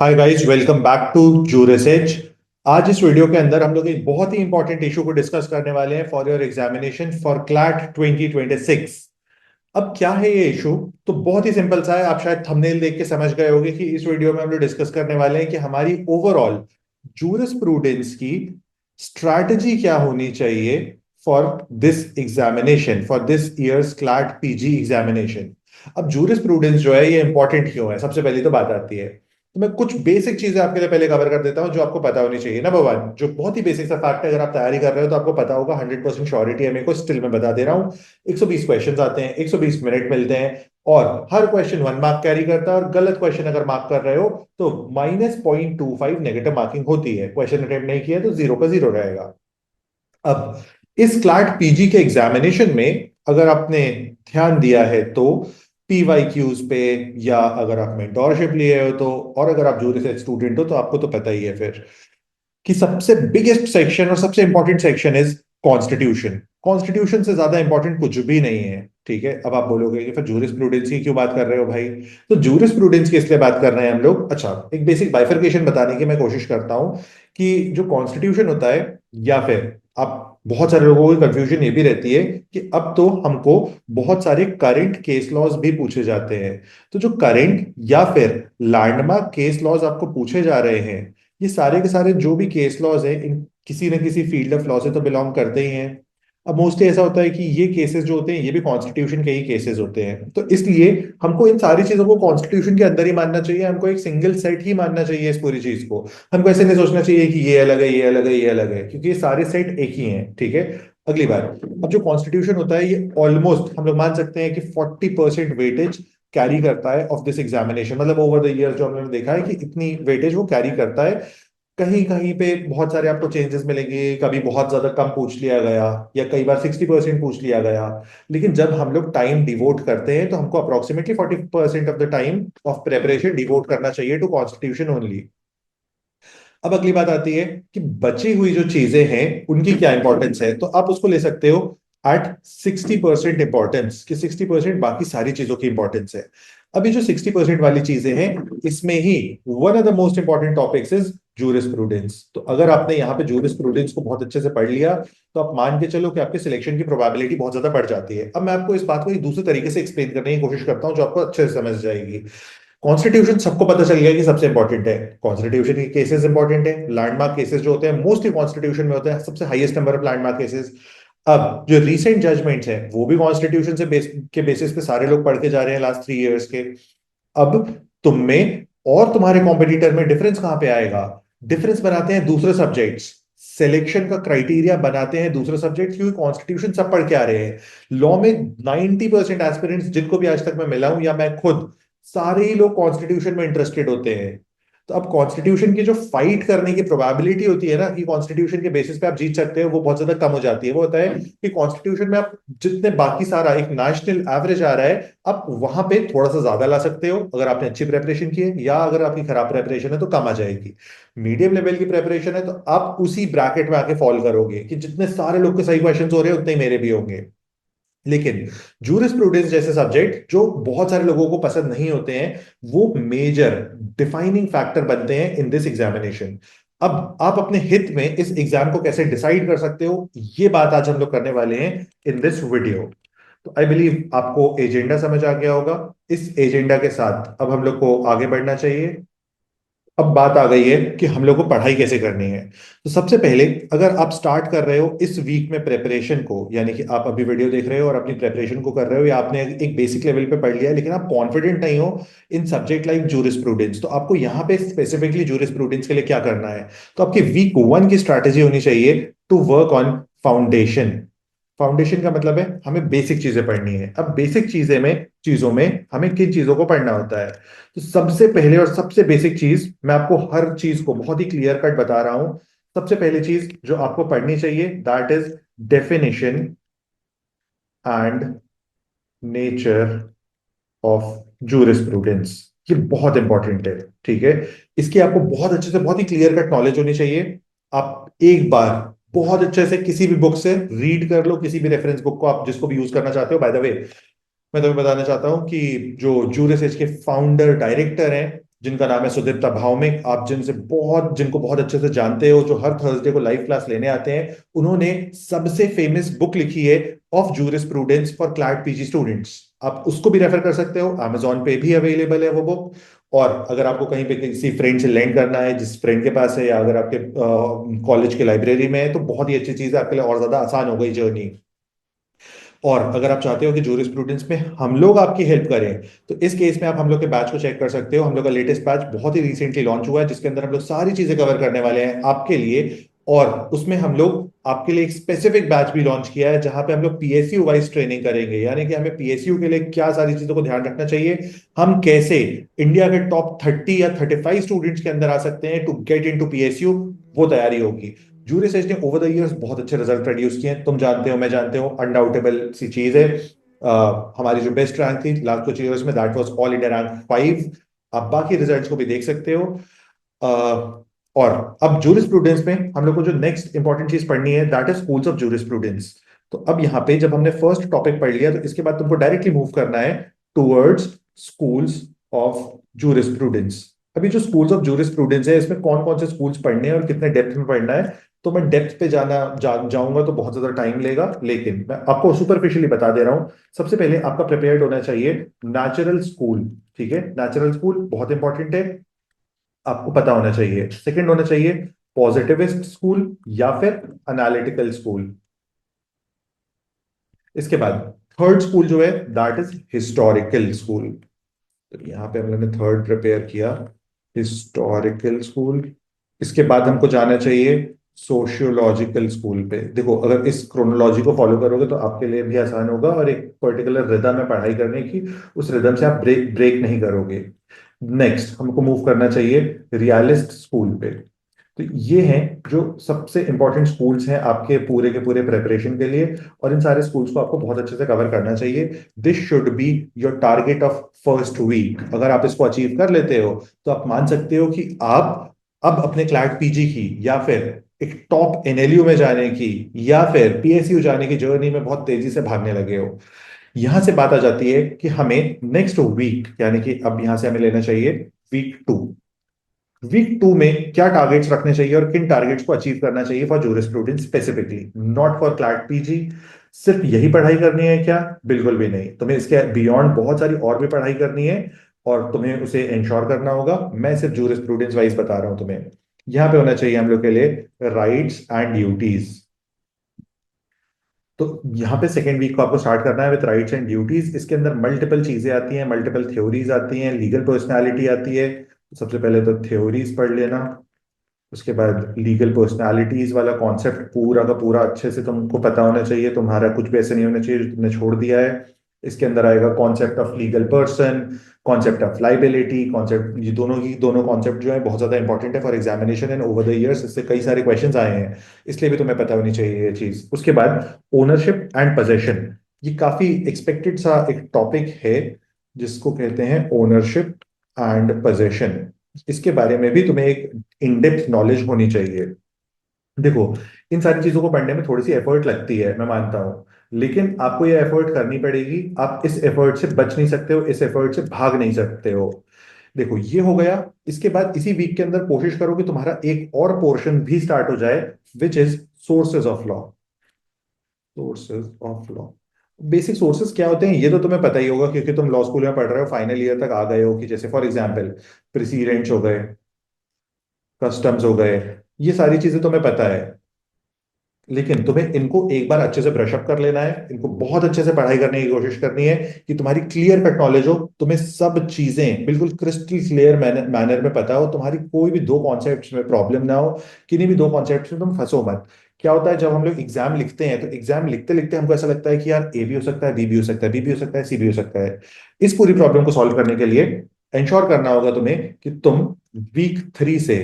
Hi guys, welcome back to JurisEdge. आज इस video के अंदर हम लोग एक बहुत ही इंपॉर्टेंट इशू को डिस्कस करने वाले हैं for your examination for CLAT 2026। अब क्या है ये इशू? तो बहुत ही सिंपल सा है। आप शायद थंबनेल देख के समझ गए होंगे कि इस वीडियो में हम लोग डिस्कस करने वाले हैं कि हमारी ओवरऑल जूरिस्प्रूडेंस की स्ट्रैटेजी क्या होनी चाहिए for this examination, for this years CLAT PG examination. अब जूरिस्प्रूडेंस जो है ये इंपॉर्टेंट क्यों है, सबसे पहली तो बात आती है। तो मैं कुछ बेसिक चीजें आपके लिए पहले कवर कर देता हूं जो आपको पता होनी चाहिए। नंबर वन, जो बहुत ही बेसिक सा फैक्ट है, अगर आप तैयारी कर रहे हो तो आपको पता होगा, 100% श्योरिटी है मेरे को, स्टिल मैं बता दे रहा हूँ। 120 क्वेश्चन आते हैं, 120 मिनट मिलते हैं, और हर क्वेश्चन 1 मार्क कैरी करता है। और गलत क्वेश्चन अगर मार्क कर रहे हो तो -0.25 नेगेटिव मार्किंग होती है। क्वेश्चन अटेम्प्ट नहीं किया तो जीरो का जीरो रहेगा। अब इस क्लैट पीजी के एग्जामिनेशन में अगर आपने ध्यान दिया है तो पीवाईक्यूज पे, या अगर आप मेंटोरशिप लिए हो तो, और अगर आप जूरी से स्टूडेंट हो तो आपको तो पता ही है फिर कि सबसे बिगेस्ट सेक्शन और सबसे important section is constitution. Constitution से ज्यादा इंपॉर्टेंट कुछ भी नहीं है। ठीक है, अब आप बोलोगे कि फिर जूरिस्प्रूडेंस की क्यों बात कर रहे हो भाई? तो जूरिस्प्रूडेंस की इसलिए बात कर रहे हैं हम लोग। अच्छा, एक बेसिक बाइफर्केशन बताने की मैं कोशिश करता हूं कि जो कॉन्स्टिट्यूशन होता है, या फिर आप, बहुत सारे लोगों को कंफ्यूजन ये भी रहती है कि अब तो हमको बहुत सारे करंट केस लॉज भी पूछे जाते हैं। तो जो करंट या फिर लैंडमार्क केस लॉज आपको पूछे जा रहे हैं, ये सारे के सारे जो भी केस लॉज है, इन किसी न किसी फील्ड ऑफ लॉ से तो बिलोंग करते ही हैं। अब मोस्टली ऐसा होता है कि ये केसेस जो होते हैं ये भी कॉन्स्टिट्यूशन के ही केसेस होते हैं, तो इसलिए हमको इन सारी चीजों को कॉन्स्टिट्यूशन के अंदर ही मानना चाहिए। हमको एक सिंगल सेट ही मानना चाहिए इस पूरी चीज को। हमको ऐसे नहीं सोचना चाहिए कि ये अलग है, ये अलग है, ये अलग है, क्योंकि ये सारे सेट एक ही हैं। ठीक है। अगली बात, अब जो कॉन्स्टिट्यूशन होता है ये ऑलमोस्ट हम लोग मान सकते हैं कि 40% वेटेज कैरी करता है ऑफ दिस एग्जामिनेशन। मतलब ओवर द ईयर जो हमने देखा है कि इतनी वेटेज वो कैरी करता है। कहीं कहीं पे बहुत सारे आपको चेंजेस मिलेंगे, कभी बहुत ज्यादा कम पूछ लिया गया, या कई बार 60% पूछ लिया गया। लेकिन जब हम लोग टाइम डिवोट करते हैं तो हमको approximately 40% of the time of preparation devote करना चाहिए टू कॉन्स्टिट्यूशन ओनली। अब अगली बात आती है कि बची हुई जो चीजें हैं उनकी क्या इंपॉर्टेंस है, तो आप उसको ले सकते हो एट 60% इंपॉर्टेंस, कि 60% बाकी सारी चीजों की इंपॉर्टेंस है। अभी जो 60% वाली चीजें हैं, इसमें ही one of the most important topics is jurisprudence. तो अगर आपने यहाँ पे जूरिस्प्रूडेंस को बहुत अच्छे से पढ़ लिया तो आप मान के चलो कि आपके सिलेक्शन की प्रोबेबिलिटी बहुत ज्यादा बढ़ जाती है। अब मैं आपको इस बात को एक दूसरे तरीके से एक्सप्लेन करने की कोशिश करता हूँ जो आपको अच्छे से समझ जाएगी। कॉन्स्टिट्यूशन सबको पता चल गया कि सबसे इंपॉर्टेंट है। कॉन्स्टिट्यूशन के केसेस इंपॉर्टेंट है, लैंडमार्क केसेस जो होते हैं मोस्टली कॉन्स्टिट्यूशन में होते हैं, सबसे highest number of landmark cases. अब जो रीसेंट जजमेंट्स हैं वो भी कॉन्स्टिट्यूशन से के बेसिस पे सारे लोग पढ़ के जा रहे हैं लास्ट 3 इयर्स के। अब तुम में और तुम्हारे कॉम्पिटिटर में डिफरेंस कहां पे आएगा? डिफरेंस बनाते हैं दूसरे सब्जेक्ट्स। सिलेक्शन का क्राइटेरिया बनाते हैं दूसरे सब्जेक्ट, क्योंकि कॉन्स्टिट्यूशन सब पढ़ के आ रहे हैं। लॉ में 90% एस्पिरेंट्स जिनको भी आज तक मैं मिला हूं, या मैं खुद, सारे ही लोग कॉन्स्टिट्यूशन में इंटरेस्टेड होते हैं। तो अब कॉन्स्टिट्यूशन की जो फाइट करने की प्रोबेबिलिटी होती है ना, कि कॉन्स्टिट्यूशन के बेसिस पे आप जीत सकते हो, वो बहुत ज्यादा कम हो जाती है। वो होता है कि कॉन्स्टिट्यूशन में आप जितने बाकी सारा एक नेशनल एवरेज आ रहा है, आप वहां पे थोड़ा सा ज्यादा ला सकते हो अगर आपने अच्छी प्रेपरेशन की है, या अगर आपकी खराब प्रेपरेशन है तो कम आ जाएगी। मीडियम लेवल की प्रेपरेशन है तो आप उसी ब्रैकेट में आके फॉल करोगे कि जितने सारे लोग के सही क्वेश्चन हो रहे हैं उतने ही मेरे भी होंगे। लेकिन जूरिस्प्रूडेंस जैसे सब्जेक्ट जो बहुत सारे लोगों को पसंद नहीं होते हैं, वो मेजर डिफाइनिंग फैक्टर बनते हैं इन दिस एग्जामिनेशन। अब आप अपने हित में इस एग्जाम को कैसे डिसाइड कर सकते हो, ये बात आज हम लोग करने वाले हैं इन दिस वीडियो। तो आई बिलीव आपको एजेंडा समझ आ गया होगा। इस एजेंडा के साथ अब हम लोग को आगे बढ़ना चाहिए। अब बात आ गई है कि हम लोग को पढ़ाई कैसे करनी है। तो सबसे पहले, अगर आप स्टार्ट कर रहे हो इस वीक में प्रेपरेशन को, यानी कि आप अभी वीडियो देख रहे हो और अपनी प्रेपरेशन को कर रहे हो, या आपने एक बेसिक लेवल पे पढ़ लिया है लेकिन आप कॉन्फिडेंट नहीं हो इन सब्जेक्ट लाइक जूरिस्प्रूडेंस, तो आपको यहाँ पे स्पेसिफिकली जूरिस्प्रूडेंस के लिए क्या करना है? तो आपकी वीक 1 की स्ट्रैटेजी होनी चाहिए to work on foundation. Foundation का मतलब है हमें बेसिक चीजें पढ़नी है। अब बेसिक चीजों में हमें किन चीजों को पढ़ना होता है? तो सबसे पहले और सबसे बेसिक चीज, मैं आपको हर चीज को बहुत ही क्लियर कट बता रहा हूं। सबसे पहली चीज जो आपको पढ़नी चाहिए, that is definition and nature of jurisprudence. ये बहुत इंपॉर्टेंट है। ठीक है, इसकी आपको बहुत अच्छे से, बहुत ही क्लियर कट नॉलेज होनी चाहिए। आप एक बार बहुत अच्छे से किसी भी बुक से रीड कर लो, किसी भी रेफरेंस बुक को आप जिसको भी यूज करना चाहते हो। बाय द वे, मैं तुम्हें बताना चाहता हूं कि जो जूरिस एज के फाउंडर डायरेक्टर हैं, जिनका नाम है सुदीप्ता भावमिक। आप जिनको बहुत अच्छे से जानते हो, जो हर थर्सडे को लाइव क्लास लेने आते हैं। उन्होंने सबसे फेमस बुक लिखी है, of jurisprudence for CLAT PG students. आप उसको भी रेफर कर सकते हो, अमेजोन पे भी अवेलेबल है वो बुक। और अगर आपको कहीं पे किसी फ्रेंड से लेंड करना है, जिस फ्रेंड के पास है, या अगर आपके कॉलेज के लाइब्रेरी में है, तो बहुत ही अच्छी चीज है, आपके लिए और ज्यादा आसान हो गई जर्नी। और अगर आप चाहते हो कि जूरिस्प्रूडेंस में हम लोग आपकी हेल्प करें, तो इस केस में आप हम लोग के बैच को चेक कर सकते हो। हम लोग का लेटेस्ट बैच बहुत ही रिसेंटली लॉन्च हुआ है, जिसके अंदर हम लोग सारी चीजें कवर करने वाले हैं आपके लिए। और उसमें हम लोग आपके लिए एक स्पेसिफिक बैच भी लॉन्च किया है, जहां पे हम लोग पीएसयू वाइज ट्रेनिंग करेंगे, यानी कि हमें पीएसयू के लिए क्या सारी चीजों को ध्यान रखना चाहिए, हम कैसे इंडिया के टॉप 30 या 35 स्टूडेंट्स के अंदर आ सकते हैं to get into PSU, वो तैयारी होगी। जूरी सेज ने ओवर द इयर्स बहुत अच्छे रिजल्ट प्रोड्यूस किए हैं, तुम जानते हो, मैं जानते हो, अनडाउटेबल सी चीज है। हमारी जो बेस्ट रैंक थी लास्ट कुछ ईयर्स में, that was all India rank 5। आप बाकी रिजल्ट्स को भी देख सकते हो। अ, और अब जूरिस्प्रूडेंस में हम लोग को जो नेक्स्ट इंपॉर्टेंट चीज पढ़नी है, that is schools of jurisprudence. तो अब यहाँ पे जब हमने फर्स्ट टॉपिक पढ़ लिया, तो इसके बाद तुमको डायरेक्टली मूव करना है टूवर्ड्स स्कूल्स ऑफ जूरिस्प्रूडेंस। अभी जो स्कूल्स ऑफ जूरिस्प्रूडेंस है, इसमें कौन कौन से स्कूल्स पढ़ने हैं और कितने डेप्थ में पढ़ना है, तो मैं डेप्थ पे जाऊंगा तो बहुत ज्यादा टाइम लेगा, लेकिन मैं आपको सुपरफिशियली बता दे रहा हूं। सबसे पहले आपका प्रिपेयर्ड होना चाहिए नेचुरल स्कूल। ठीक है, नेचुरल स्कूल बहुत इंपॉर्टेंट है, आपको पता होना चाहिए। सेकंड होना चाहिए पॉजिटिविस्ट स्कूल या फिर एनालिटिकल स्कूल। इसके बाद थर्ड स्कूल जो है, दैट इज हिस्टोरिकल स्कूल। तो यहाँ पे हम लोगों ने थर्ड प्रिपेयर किया, हिस्टोरिकल स्कूल। इसके बाद हमको जाना चाहिए सोशियोलॉजिकल स्कूल पे। देखो, अगर इस क्रोनोलॉजी को फॉलो करोगे तो आपके लिए भी आसान होगा, और एक पर्टिकुलर रिदम है पढ़ाई करने की, उस रिदम से आप ब्रेक ब्रेक नहीं करोगे। नेक्स्ट हमको मूव करना चाहिए रियलिस्ट स्कूल पे। तो ये हैं जो सबसे इंपॉर्टेंट स्कूल्स हैं आपके पूरे के पूरे प्रिपरेशन के लिए, और इन सारे स्कूल्स को आपको बहुत अच्छे से कवर करना चाहिए। This should be your target of first week. अगर आप इसको अचीव कर लेते हो, तो आप मान सकते हो कि आप अब अपने क्लैट पीजी की, या फिर एक टॉप एनएलयू में जाने की, या फिर पीएसयू जाने की जर्नी में बहुत तेजी से भागने लगे हो। यहां से बात आ जाती है कि हमें नेक्स्ट वीक, यानी कि अब यहां से हमें लेना चाहिए वीक 2। वीक 2 में क्या टारगेट्स रखने चाहिए और किन टारगेट्स को अचीव करना चाहिए for jurisprudence specifically, not for CLAT PG. सिर्फ यही पढ़ाई करनी है क्या? बिल्कुल भी नहीं, तुम्हें इसके बियॉन्ड बहुत सारी और भी पढ़ाई करनी है, और तुम्हें उसे इंश्योर करना होगा। मैं सिर्फ जूरिस्प्रूडेंस वाइज बता रहा हूं तुम्हें। यहां पे होना चाहिए हम लोग के लिए राइट्स एंड ड्यूटीज। तो यहाँ पे सेकेंड वीक को आपको स्टार्ट करना है विद राइट्स एंड ड्यूटीज। इसके अंदर मल्टीपल चीजें आती हैं, मल्टीपल थ्योरीज आती हैं, लीगल पर्सनालिटी आती है। सबसे पहले तो थ्योरीज पढ़ लेना, उसके बाद लीगल पर्सनालिटीज वाला कॉन्सेप्ट पूरा का पूरा अच्छे से तुमको पता होना चाहिए, तुम्हारा कुछ भी ऐसे नहीं होना चाहिए जो तुमने छोड़ दिया है। इसके अंदर आएगा concept of legal person, concept of liability concept. ये दोनों कॉन्सेप्ट जो है बहुत ज्यादा इंपॉर्टेंट है for examination, and over the years इससे कई सारे क्वेश्चंस आए हैं, इसलिए भी तुम्हें पता होनी चाहिए ये चीज। उसके बाद ओनरशिप एंड पोजेशन, ये काफी एक्सपेक्टेड सा एक टॉपिक है, जिसको कहते हैं ओनरशिप एंड पोजेशन। इसके बारे में भी तुम्हें एक इन डेप्थ नॉलेज होनी चाहिए। देखो, इन सारी चीजों को पढ़ने में थोड़ी सी एफर्ट लगती है, मैं मानता हूं, लेकिन आपको ये एफर्ट करनी पड़ेगी। आप इस एफर्ट से बच नहीं सकते हो, इस एफर्ट से भाग नहीं सकते हो। देखो, ये हो गया। इसके बाद इसी वीक के अंदर कोशिश करो कि तुम्हारा एक और पोर्शन भी स्टार्ट हो जाए, which is sources of law. Sources of law, basic sources क्या होते हैं ये तो तुम्हें पता ही होगा, क्योंकि तुम लॉ स्कूल में पढ़ रहे हो, फाइनल ईयर तक आ गए हो। कि जैसे फॉर एग्जाम्पल प्रेसिडेंट्स हो गए, कस्टम्स हो गए, ये सारी चीजें तुम्हें पता है। लेकिन तुम्हें इनको एक बार अच्छे से ब्रश अप कर लेना है, इनको बहुत अच्छे से पढ़ाई करने की कोशिश करनी है, कि तुम्हारी क्लियर कट नॉलेज हो, तुम्हें सब चीजें बिल्कुल क्रिस्टल क्लियर मैनर में पता हो, तुम्हारी कोई भी दो कॉन्सेप्ट्स में प्रॉब्लम ना हो, किन्हीं भी दो कॉन्सेप्ट्स में तुम फंसो मत। क्या होता है जब हम लोग एग्जाम लिखते हैं, तो एग्जाम लिखते लिखते हमको ऐसा लगता है कि यार ए भी हो सकता है, बी भी हो सकता है, बी भी हो सकता है, सी भी हो सकता है। इस पूरी प्रॉब्लम को सॉल्व करने के लिए इंश्योर करना होगा तुम्हें कि तुम वीक 3 से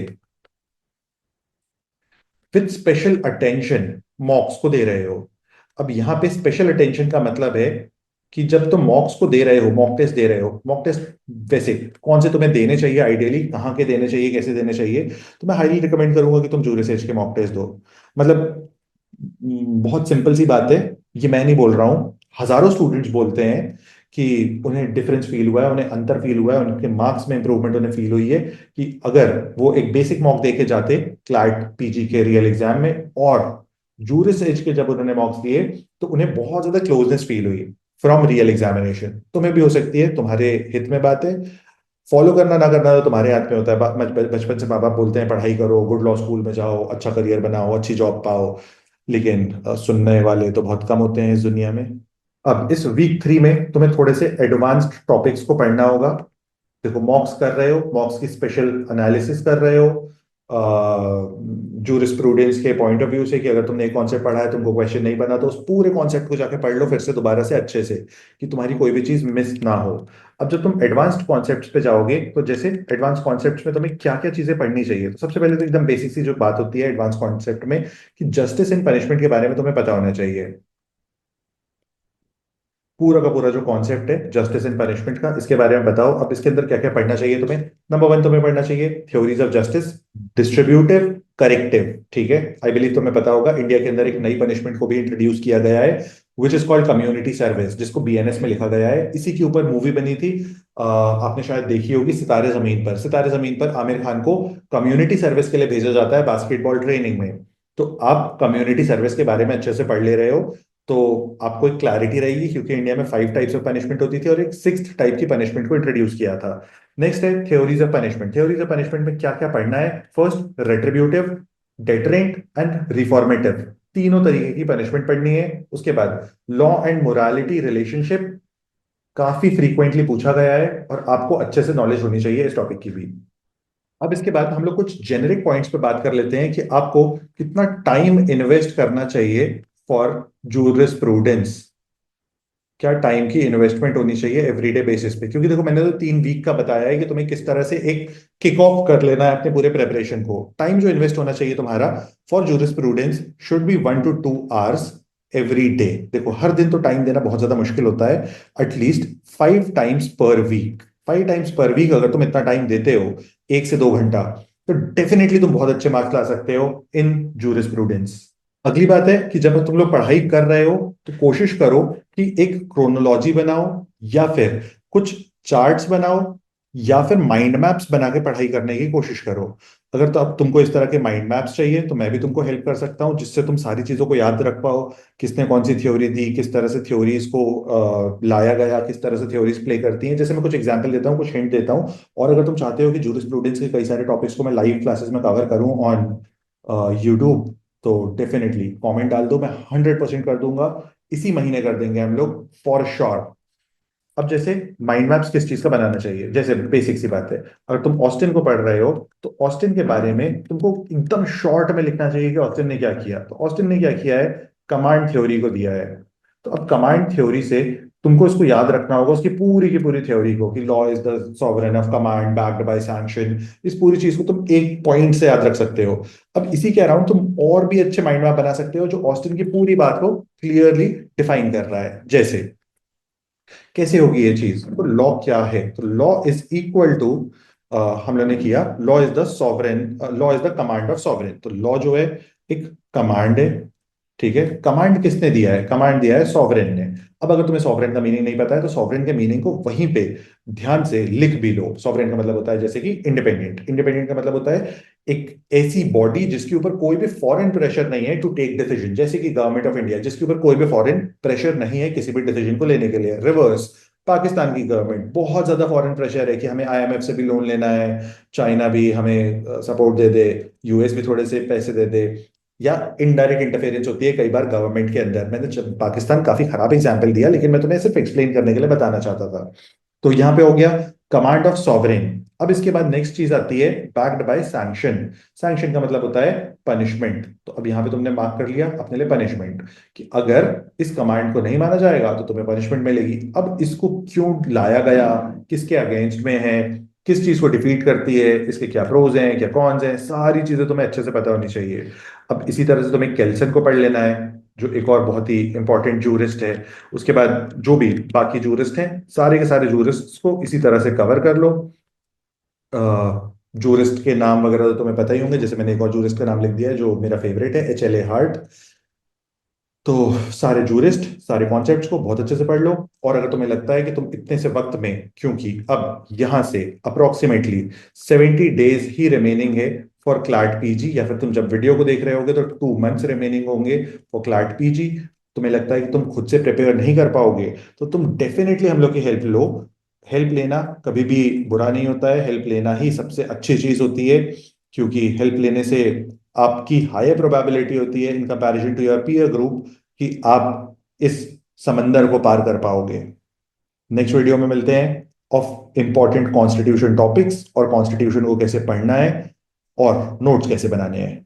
विथ स्पेशल अटेंशन मॉक्स को दे रहे हो। अब यहाँ पे स्पेशल अटेंशन का मतलब है कि जब तुम मॉक्स को दे रहे हो, मॉक टेस्ट दे रहे हो, मॉक टेस्ट वैसे कौन से तुम्हें देने चाहिए, आइडियली कहाँ के देने चाहिए, कैसे देने चाहिए, तो मैं हाईली रिकमेंड करूंगा कि तुम जूरी सेज के मॉक टेस्ट दो। मतलब बहुत सिंपल सी बात है, ये मैं नहीं बोल रहा हूँ, हजारों स्टूडेंट्स बोलते हैं कि उन्हें डिफरेंस फील हुआ है, उन्हें अंतर फील हुआ है, उनके मार्क्स में इंप्रूवमेंट उन्हें फील हुई है कि अगर वो एक बेसिक मॉक दे के जाते क्लैट पीजी के रियल एग्जाम में और जूरिस एज के जब उन्होंने मॉक्स दिए तो उन्हें बहुत ज्यादा क्लोजनेस फील हुई फ्रॉम रियल एग्जामिनेशन। तुम्हें भी हो सकती है, तुम्हारे हित में बात है। फॉलो करना ना करना तो तुम्हारे हाथ में होता है। बचपन से माँ बाप बोलते हैं पढ़ाई करो, गुड लॉ स्कूल में जाओ, अच्छा करियर बनाओ, अच्छी जॉब पाओ, लेकिन सुनने वाले तो बहुत कम होते हैं इस दुनिया में। अब इस वीक 3 में तुम्हें थोड़े से एडवांस्ड टॉपिक्स को पढ़ना होगा। देखो, मॉक्स कर रहे हो, मॉक्स की स्पेशल एनालिसिस कर रहे हो जूरिस्प्रूडेंस के पॉइंट ऑफ व्यू से कि अगर तुमने एक कॉन्सेप्ट पढ़ा है, तुमको क्वेश्चन नहीं बना, तो उस पूरे कॉन्सेप्ट को जाके पढ़ लो फिर से दोबारा से अच्छे से, कि तुम्हारी कोई भी चीज मिस ना हो। अब जब तुम एडवांस्ड कॉन्सेप्ट्स पे जाओगे तो जैसे एडवांस कॉन्सेप्ट्स में तुम्हें क्या क्या चीजें पढ़नी चाहिए, तो सबसे पहले तो एकदम बेसिक सी जो बात होती है एडवांस कॉन्सेप्ट में, कि जस्टिस एंड पनिशमेंट के बारे में तुम्हें पता होना चाहिए। पूरा का पूरा जो कॉन्सेप्ट है जस्टिस एंड पनिशमेंट का, इसके बारे में बताओ। अब इसके अंदर क्या क्या पढ़ना चाहिए तुम्हें। नंबर 1 तुम्हें पढ़ना चाहिए theories of justice, distributive, corrective. ठीक है, आई बिलीव तुम्हें पता होगा इंडिया के अंदर एक नई पनिशमेंट को भी इंट्रोड्यूस किया गया है, which is called community service, जिसको बीएनएस में लिखा गया है। इसी के ऊपर मूवी बनी थी, आपने शायद देखी होगी, सितारे जमीन पर। सितारे जमीन पर आमिर खान को कम्युनिटी सर्विस के लिए भेजा जाता है बास्केटबॉल ट्रेनिंग में। तो आप कम्युनिटी सर्विस के बारे में अच्छे से पढ़ ले रहे हो, तो आपको एक क्लैरिटी रहेगी, क्योंकि इंडिया में 5 टाइप्स ऑफ पनिशमेंट होती थी और एक सिक्स्थ टाइप की पनिशमेंट को इंट्रोड्यूस किया था। नेक्स्ट है theories of punishment. Theories of punishment में क्या क्या पढ़ना है। फर्स्ट, रेट्रिब्यूटिव, डेटरेंट एंड रिफॉर्मेटिव, तीनों तरीके की पनिशमेंट पढ़नी है। उसके बाद लॉ एंड मोरालिटी रिलेशनशिप, काफी फ्रीक्वेंटली पूछा गया है और आपको अच्छे से नॉलेज होनी चाहिए इस टॉपिक की भी। अब इसके बाद हम लोग कुछ जेनेरिक पॉइंट्स पे बात कर लेते हैं कि आपको कितना टाइम इन्वेस्ट करना चाहिए फॉर जूरिस्प्रूडेंस। क्या टाइम की इन्वेस्टमेंट होनी चाहिए एवरीडे बेसिस पे, क्योंकि देखो मैंने तो 3 वीक का बताया है कि तुम्हें किस तरह से एक किक ऑफ कर लेना है अपने पूरे प्रेपरेशन को। टाइम जो इन्वेस्ट होना चाहिए तुम्हारा for jurisprudence should be 1 to 2 hours every day. देखो, हर दिन तो टाइम देना बहुत ज्यादा मुश्किल होता है, at least 5 times per week। 5 times per week अगर तुम इतना टाइम देते हो, 1 से 2 घंटा, तो डेफिनेटली तुम बहुत अच्छे मार्क्स ला सकते हो इन जूरिस्प्रूडेंस। अगली बात है कि जब तुम लोग पढ़ाई कर रहे हो तो कोशिश करो कि एक क्रोनोलॉजी बनाओ, या फिर कुछ चार्ट्स बनाओ, या फिर माइंड मैप्स बना के पढ़ाई करने की कोशिश करो। अगर तो अब तुमको इस तरह के माइंड मैप्स चाहिए तो मैं भी तुमको हेल्प कर सकता हूँ, जिससे तुम सारी चीजों को याद रख पाओ। किसने कौन सी थ्योरी दी, किस तरह से थ्योरीज को लाया गया, किस तरह से थ्योरीज प्ले करती हैं। जैसे मैं कुछ एग्जांपल देता हूँ, कुछ हिंट देता हूँ, और अगर तुम चाहते हो कि जूरिस्प्रूडेंस के कई सारे टॉपिक्स को मैं लाइव क्लासेस में कवर करूँ ऑन यूट्यूब, तो डेफिनेटली कमेंट डाल दो, मैं 100% कर दूंगा। इसी महीने कर देंगे हम लोग फॉर श्योर। अब जैसे माइंड मैप्स किस चीज का बनाना चाहिए, जैसे बेसिक सी बात है, अगर तुम ऑस्टिन को पढ़ रहे हो तो ऑस्टिन के बारे में तुमको एकदम शॉर्ट में लिखना चाहिए कि ऑस्टिन ने क्या किया। तो ऑस्टिन ने क्या किया है, कमांड थ्योरी को दिया है। तो अब कमांड थ्योरी से तुमको इसको याद रखना होगा, उसकी की पूरी थ्योरी को, कि law is the sovereign of command backed by sanction. इस पूरी चीज को तुम एक पॉइंट से याद रख सकते हो। अब इसी के अराउंड तुम और भी अच्छे माइंड मैप बना सकते हो जो ऑस्टिन की पूरी बात को क्लियरली डिफाइन कर रहा है। जैसे कैसे होगी ये चीज, तो लॉ क्या है, तो लॉ इज इक्वल टू, हम लोगों ने किया, law is the sovereign, law is the command of sovereign. तो लॉ जो है एक कमांड है। ठीक है, कमांड किसने दिया है, कमांड दिया है सॉवरेन ने। अब अगर तुम्हें सॉवरेन का मीनिंग नहीं पता है तो सॉवरेन के मीनिंग को वहीं पे ध्यान से लिख भी लो। सॉवरेन का मतलब होता है जैसे कि इंडिपेंडेंट। इंडिपेंडेंट का मतलब होता है एक ऐसी बॉडी जिसके ऊपर कोई भी फॉरेन प्रेशर नहीं है टू टेक डिसीजन, जैसे कि गवर्नमेंट ऑफ इंडिया, जिसके ऊपर कोई भी फॉरेन प्रेशर नहीं है किसी भी डिसीजन को लेने के लिए। रिवर्स, पाकिस्तान की गवर्नमेंट, बहुत ज्यादा फॉरेन प्रेशर है कि हमें आईएमएफ से भी लोन लेना है, चाइना भी हमें सपोर्ट दे दे, यूएस भी थोड़े से पैसे दे दे, या इनडायरेक्ट इंटरफेरेंस होती है कई बार गवर्नमेंट के अंदर। मैंने पाकिस्तान काफी खराब एग्जाम्पल दिया, लेकिन मैं तुम्हें सिर्फ एक्सप्लेन करने के लिए बताना चाहता था। तो यहाँ पे हो गया कमांड ऑफ सॉवरेन। अब इसके बाद नेक्स्ट चीज आती है बैक्ड बाय सैंक्शन। सैंक्शन का मतलब होता है पनिशमेंट। तो अब यहाँ पे तुमने मार्क कर लिया अपने लिए पनिशमेंट, कि अगर इस कमांड को नहीं माना जाएगा तो तुम्हें पनिशमेंट मिलेगी। अब इसको क्यों लाया गया, किसके अगेंस्ट में है, किस चीज को डिफीट करती है, इसके क्या प्रोज हैं क्या कॉन्स हैं, सारी चीजें तुम्हें अच्छे से पता होनी चाहिए। अब इसी तरह से तुम्हें केल्सन को पढ़ लेना है, जो एक और बहुत ही इंपॉर्टेंट जूरिस्ट है। उसके बाद जो भी बाकी जूरिस्ट हैं, सारे के सारे जूरिस्ट को इसी तरह से कवर कर लो। जूरिस्ट के नाम वगैरह तो तुम्हें पता ही होंगे, जैसे मैंने एक और जूरिस्ट का नाम लिख दिया है जो मेरा फेवरेट है, HLA हार्ट। तो सारे जूरिस्ट सारे कॉन्सेप्ट्स को बहुत अच्छे से पढ़ लो। और अगर तुम्हें लगता है कि तुम इतने से वक्त में, क्योंकि अब यहां से अप्रोक्सीमेटली 70 डेज ही रिमेनिंग है फॉर क्लैट पीजी, या फिर तुम जब वीडियो को देख रहे होगे तो 2 मंथ्स रिमेनिंग होंगे फॉर क्लैट पीजी, तुम्हें लगता है कि तुम खुद से प्रिपेयर नहीं कर पाओगे, तो तुम डेफिनेटली हम लोग की हेल्प लो। हेल्प लेना कभी भी बुरा नहीं होता है, हेल्प लेना ही सबसे अच्छी चीज होती है, क्योंकि हेल्प लेने से आपकी हायर प्रोबेबिलिटी होती है in comparison to your peer group कि आप इस समंदर को पार कर पाओगे। नेक्स्ट वीडियो में मिलते हैं ऑफ इंपॉर्टेंट कॉन्स्टिट्यूशन टॉपिक्स, और कॉन्स्टिट्यूशन को कैसे पढ़ना है और नोट्स कैसे बनाने हैं।